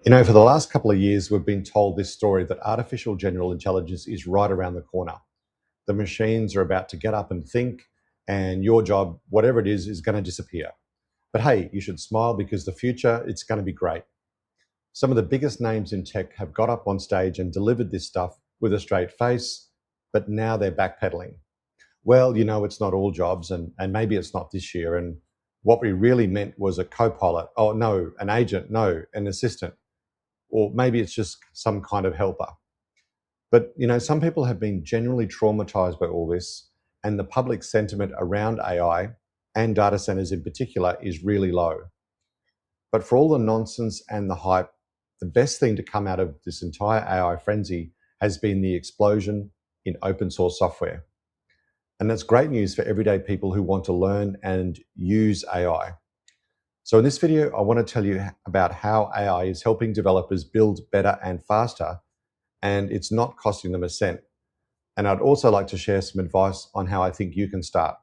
For the last couple of years, we've been told this story that artificial general intelligence is right around the corner. The machines are about to get up and think, and your job, whatever it is going to disappear. But hey, you should smile because the future, it's going to be great. Some of the biggest names in tech have got up on stage and delivered this stuff with a straight face, but now they're backpedaling. Well, it's not all jobs, and maybe it's not this year. And what we really meant was a co-pilot. Oh, no, an agent. No, an assistant. Or maybe it's just some kind of helper. But, some people have been genuinely traumatized by all this, and the public sentiment around AI and data centers in particular is really low. But for all the nonsense and the hype, the best thing to come out of this entire AI frenzy has been the explosion in open source software. And that's great news for everyday people who want to learn and use AI. So in this video, I want to tell you about how AI is helping developers build better and faster, and it's not costing them a cent. And I'd also like to share some advice on how I think you can start.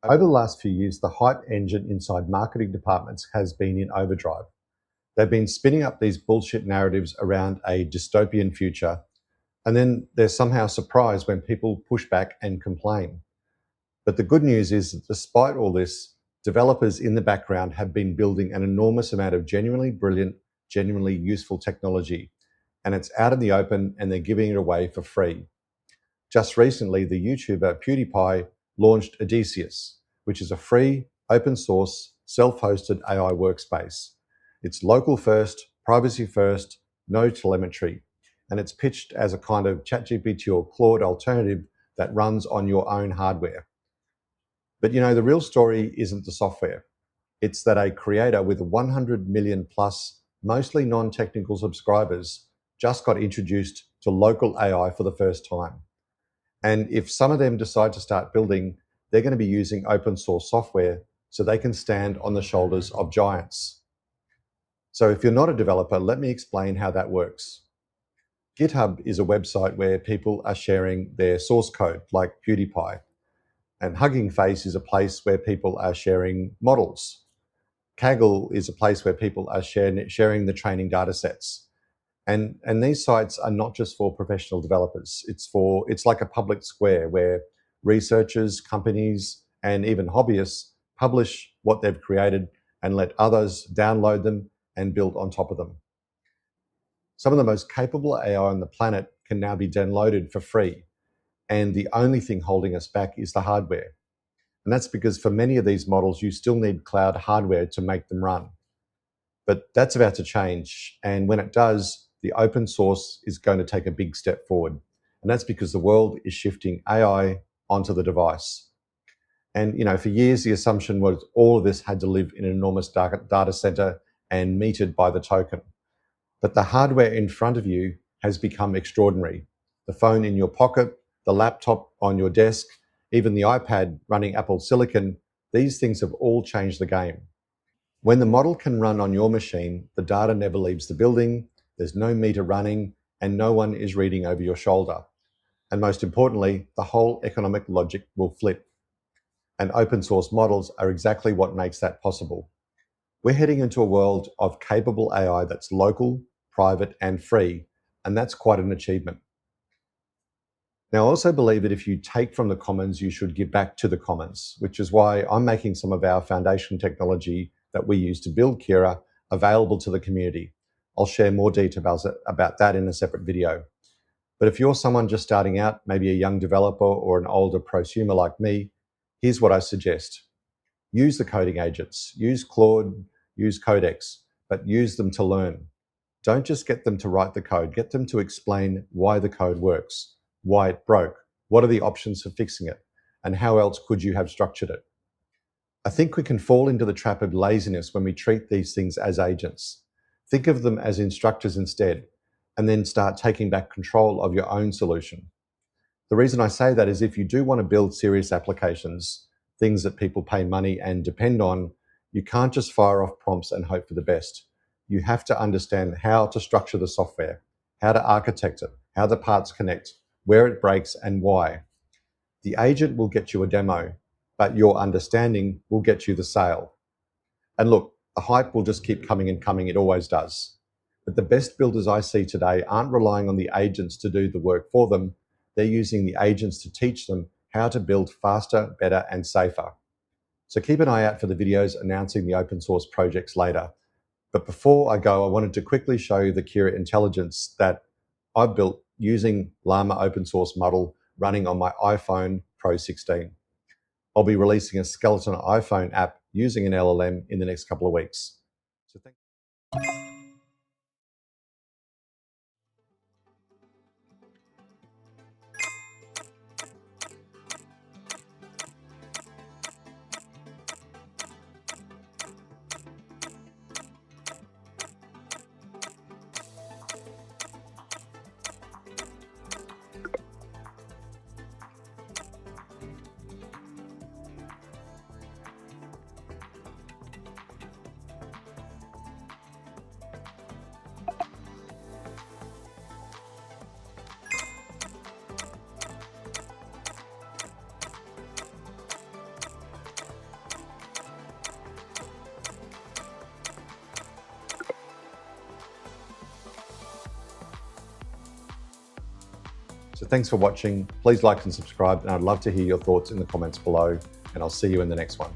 Over the last few years, the hype engine inside marketing departments has been in overdrive. They've been spinning up these bullshit narratives around a dystopian future, and then they're somehow surprised when people push back and complain. But the good news is that despite all this, developers in the background have been building an enormous amount of genuinely brilliant, genuinely useful technology, and it's out in the open and they're giving it away for free. Just recently, the YouTuber PewDiePie launched Odysseus, which is a free, open source, self-hosted AI workspace. It's local first, privacy first, no telemetry, and it's pitched as a kind of ChatGPT or Claude alternative that runs on your own hardware. But the real story isn't the software. It's that a creator with 100 million plus, mostly non-technical subscribers just got introduced to local AI for the first time. And if some of them decide to start building, they're going to be using open source software so they can stand on the shoulders of giants. So if you're not a developer, let me explain how that works. GitHub is a website where people are sharing their source code, like PewDiePie. And Hugging Face is a place where people are sharing models. Kaggle is a place where people are sharing the training data sets. And these sites are not just for professional developers. It's like a public square where researchers, companies, and even hobbyists publish what they've created and let others download them and build on top of them. Some of the most capable AI on the planet can now be downloaded for free. And the only thing holding us back is the hardware. And that's because for many of these models, you still need cloud hardware to make them run. But that's about to change. And when it does, the open source is going to take a big step forward. And that's because the world is shifting AI onto the device. And, for years, the assumption was all of this had to live in an enormous data center and metered by the token. But the hardware in front of you has become extraordinary. The phone in your pocket, the laptop on your desk, even the iPad running Apple Silicon, these things have all changed the game. When the model can run on your machine, the data never leaves the building, there's no meter running, and no one is reading over your shoulder. And most importantly, the whole economic logic will flip. And open source models are exactly what makes that possible. We're heading into a world of capable AI that's local, private, and free, and that's quite an achievement. Now, I also believe that if you take from the commons, you should give back to the commons, which is why I'm making some of our foundation technology that we use to build Kiraa available to the community. I'll share more details about that in a separate video. But if you're someone just starting out, maybe a young developer or an older prosumer like me, here's what I suggest. Use the coding agents, use Claude, use Codex, but use them to learn. Don't just get them to write the code, get them to explain why the code works, why it broke, what are the options for fixing it, and how else could you have structured it. I think we can fall into the trap of laziness when we treat these things as agents. Think of them as instructors instead, and then start taking back control of your own solution. The reason I say that is if you do want to build serious applications, things that people pay money and depend on, you can't just fire off prompts and hope for the best. You have to understand how to structure the software, how to architect it, how the parts connect, where it breaks and why. The agent will get you a demo, but your understanding will get you the sale. And look, the hype will just keep coming and coming, it always does. But the best builders I see today aren't relying on the agents to do the work for them. They're using the agents to teach them how to build faster, better, and safer. So keep an eye out for the videos announcing the open source projects later. But before I go, I wanted to quickly show you the Kiraa intelligence that I've built using Llama open source model running on my iPhone Pro 16. I'll be releasing a skeleton iPhone app using an LLM in the next couple of weeks. So thanks for watching. Please like and subscribe, and I'd love to hear your thoughts in the comments below, and I'll see you in the next one.